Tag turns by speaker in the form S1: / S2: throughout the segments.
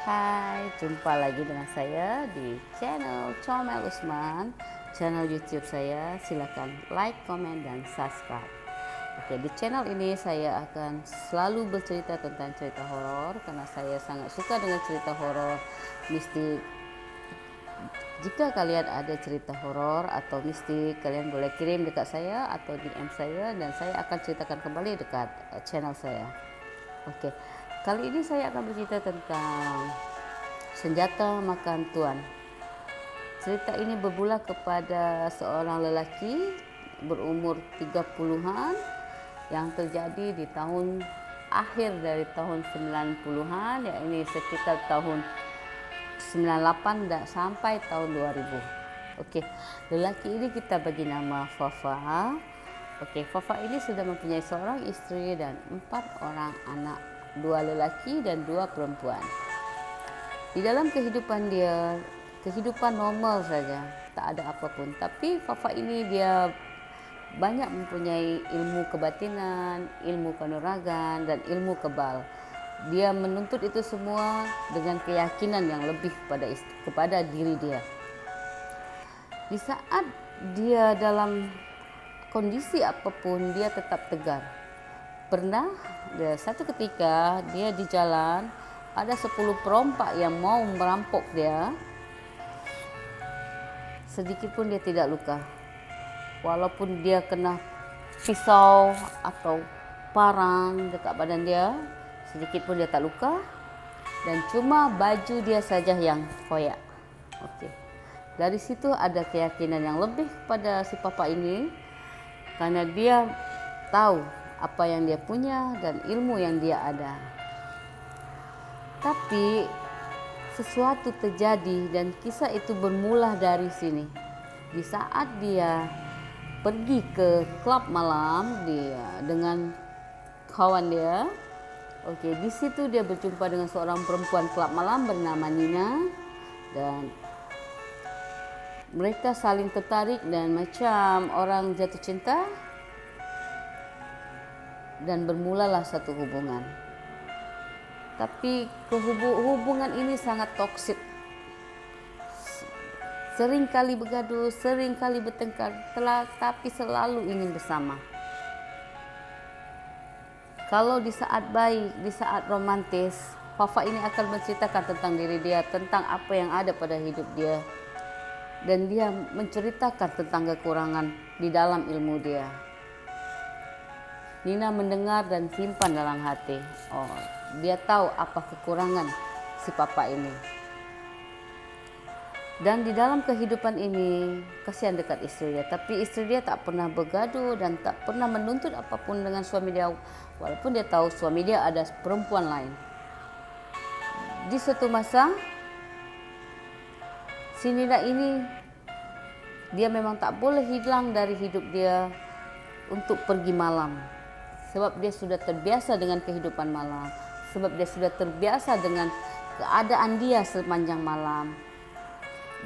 S1: Hai, jumpa lagi dengan saya di channel Comel Usman, channel YouTube saya. Silakan like, comment, dan subscribe. Oke, di channel ini saya akan selalu bercerita tentang cerita horor karena saya sangat suka dengan cerita horor mistik. Jika kalian ada cerita horor atau mistik, kalian boleh kirim dekat saya atau DM saya dan saya akan ceritakan kembali dekat channel saya. Oke, kali ini saya akan bercerita tentang senjata makan tuan. Cerita ini bermula kepada seorang lelaki berumur 30-an yang terjadi di tahun akhir dari tahun 90-an, yakni sekitar tahun 98 dan sampai tahun 2000. Okey, lelaki ini kita bagi nama Fafa. Okey, Fafa ini sudah mempunyai seorang isteri dan 4 orang anak, 2 lelaki dan 2 perempuan. Di dalam kehidupan dia, kehidupan normal saja, tak ada apapun. Tapi Fafa ini dia banyak mempunyai ilmu kebatinan, ilmu kanuragan dan ilmu kebal. Dia menuntut itu semua dengan keyakinan yang lebih kepada diri dia. Di saat dia dalam kondisi apapun, dia tetap tegar. Pernah satu ketika dia di jalan, ada 10 perompak yang mau merampok dia. Sedikit pun dia tidak luka. Walaupun dia kena pisau atau parang dekat badan dia, sedikit pun dia tak luka. Dan cuma baju dia saja yang koyak. Okey. Dari situ ada keyakinan yang lebih pada si papa ini, karena dia tahu apa yang dia punya dan ilmu yang dia ada. Tapi sesuatu terjadi dan kisah itu bermula dari sini. Di saat dia pergi ke klub malam dia dengan kawan dia. Okey, di situ dia berjumpa dengan seorang perempuan klub malam bernama Nina dan mereka saling tertarik dan macam orang jatuh cinta dan bermulalah satu hubungan. Tapi hubungan ini sangat toksik. Sering kali bergaduh, sering kali bertengkar, tapi selalu ingin bersama. Kalau di saat baik, di saat romantis, Fafa ini akan menceritakan tentang diri dia, tentang apa yang ada pada hidup dia. Dan dia menceritakan tentang kekurangan di dalam ilmu dia. Nina mendengar dan simpan dalam hati. Oh, dia tahu apa kekurangan si papa ini. Dan di dalam kehidupan ini, kasihan dekat isteri dia. Tapi isteri dia tak pernah bergaduh dan tak pernah menuntut apapun dengan suami dia. Walaupun dia tahu suami dia ada perempuan lain. Di suatu masa, si Nina ini, dia memang tak boleh hilang dari hidup dia untuk pergi malam. Sebab dia sudah terbiasa dengan kehidupan malam. Sebab dia sudah terbiasa dengan keadaan dia sepanjang malam.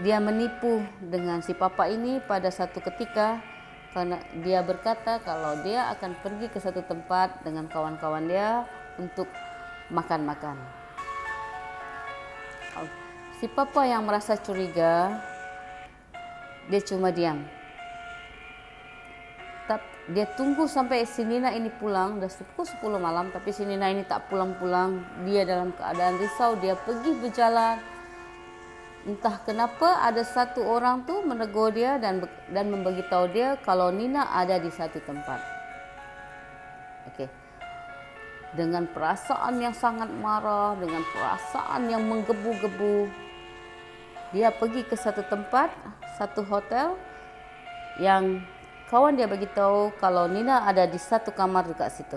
S1: Dia menipu dengan si papa ini pada satu ketika karena dia berkata kalau dia akan pergi ke satu tempat dengan kawan-kawan dia untuk makan-makan. Si papa yang merasa curiga, dia cuma diam. Dia tunggu sampai si Nina ini pulang, dah pukul 10 malam, tapi si Nina ini tak pulang-pulang. Dia dalam keadaan risau, dia pergi berjalan. Entah kenapa ada satu orang tu menegur dia dan memberitahu dia kalau Nina ada di satu tempat. Okey. Dengan perasaan yang sangat marah, dengan perasaan yang menggebu-gebu, dia pergi ke satu tempat, satu hotel yang kawan dia beritahu kalau Nina ada di satu kamar dekat situ.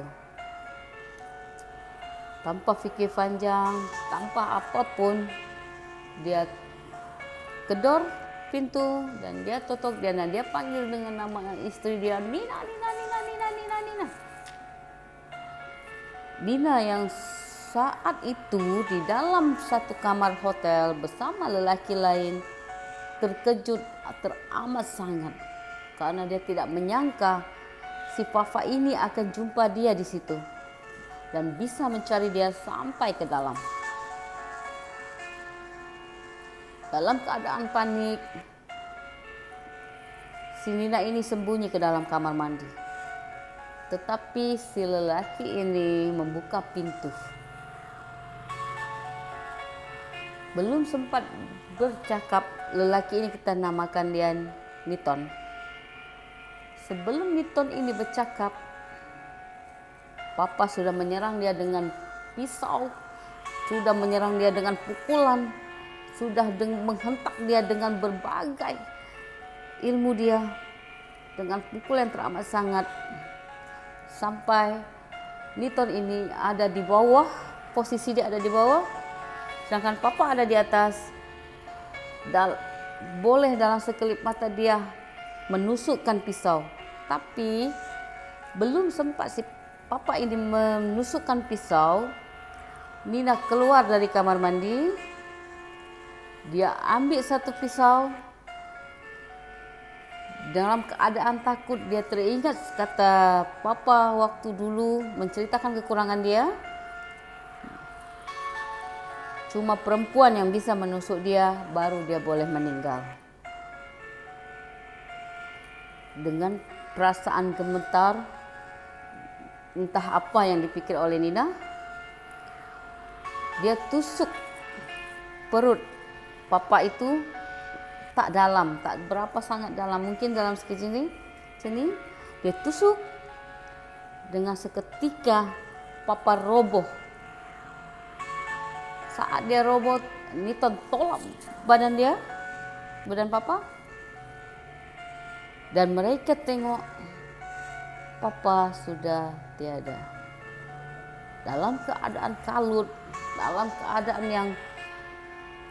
S1: Tanpa fikir panjang, tanpa apapun, dia kedor pintu dan dia tutup dia dan dia panggil dengan nama isteri dia, Nina, Nina, Nina, Nina, Nina, Nina. Nina yang saat itu di dalam satu kamar hotel bersama lelaki lain terkejut teramat sangat karena dia tidak menyangka si Fafa ini akan jumpa dia di situ dan bisa mencari dia sampai ke dalam. Dalam keadaan panik, si Nina ini sembunyi ke dalam kamar mandi. Tetapi si lelaki ini membuka pintu. Belum sempat bercakap, lelaki ini kita namakan dia Niton. Sebelum Niton ini bercakap, Papa sudah menyerang dia dengan pisau, sudah menyerang dia dengan pukulan, sudah menghentak dia dengan berbagai ilmu dia, dengan pukul yang teramat sangat, sampai Niton ini ada di bawah, posisi dia ada di bawah, sedangkan Papa ada di atas. Boleh dalam sekelip mata dia menusukkan pisau, tapi belum sempat si Papa ini menusukkan pisau, Nina keluar dari kamar mandi. Dia ambil satu pisau. Dalam keadaan takut, dia teringat kata Papa waktu dulu menceritakan kekurangan dia. Cuma perempuan yang bisa menusuk dia, baru dia boleh meninggal. Dengan perasaan gemetar, entah apa yang dipikir oleh Nina, dia tusuk perut Papa itu tak dalam, tak berapa sangat dalam, mungkin dalam segini, dia tusuk. Dengan seketika Papa roboh. Saat dia roboh, Niton tolak badan Papa. Dan mereka tengok Papa sudah tiada. Dalam keadaan kalut, dalam keadaan yang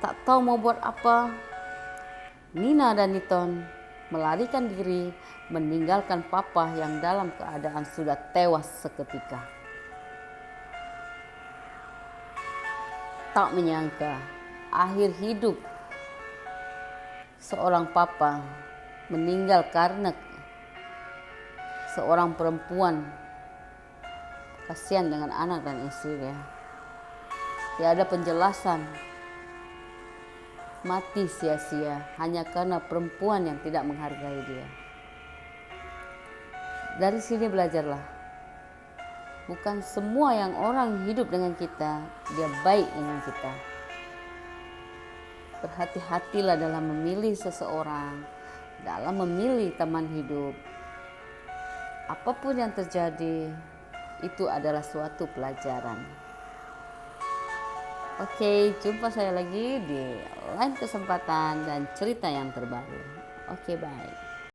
S1: tak tahu mau buat apa, Nina dan Niton melarikan diri, meninggalkan Papa yang dalam keadaan sudah tewas seketika. Tak menyangka akhir hidup seorang Papa meninggal karena seorang perempuan. Kasihan dengan anak dan istrinya. Tiada penjelasan. Mati sia-sia hanya karena perempuan yang tidak menghargai dia. Dari sini belajarlah. Bukan semua yang orang hidup dengan kita, dia baik dengan kita. Berhati-hatilah dalam memilih seseorang, dalam memilih teman hidup. Apapun yang terjadi, itu adalah suatu pelajaran. Oke, jumpa saya lagi di lain kesempatan dan cerita yang terbaru. Oke, bye.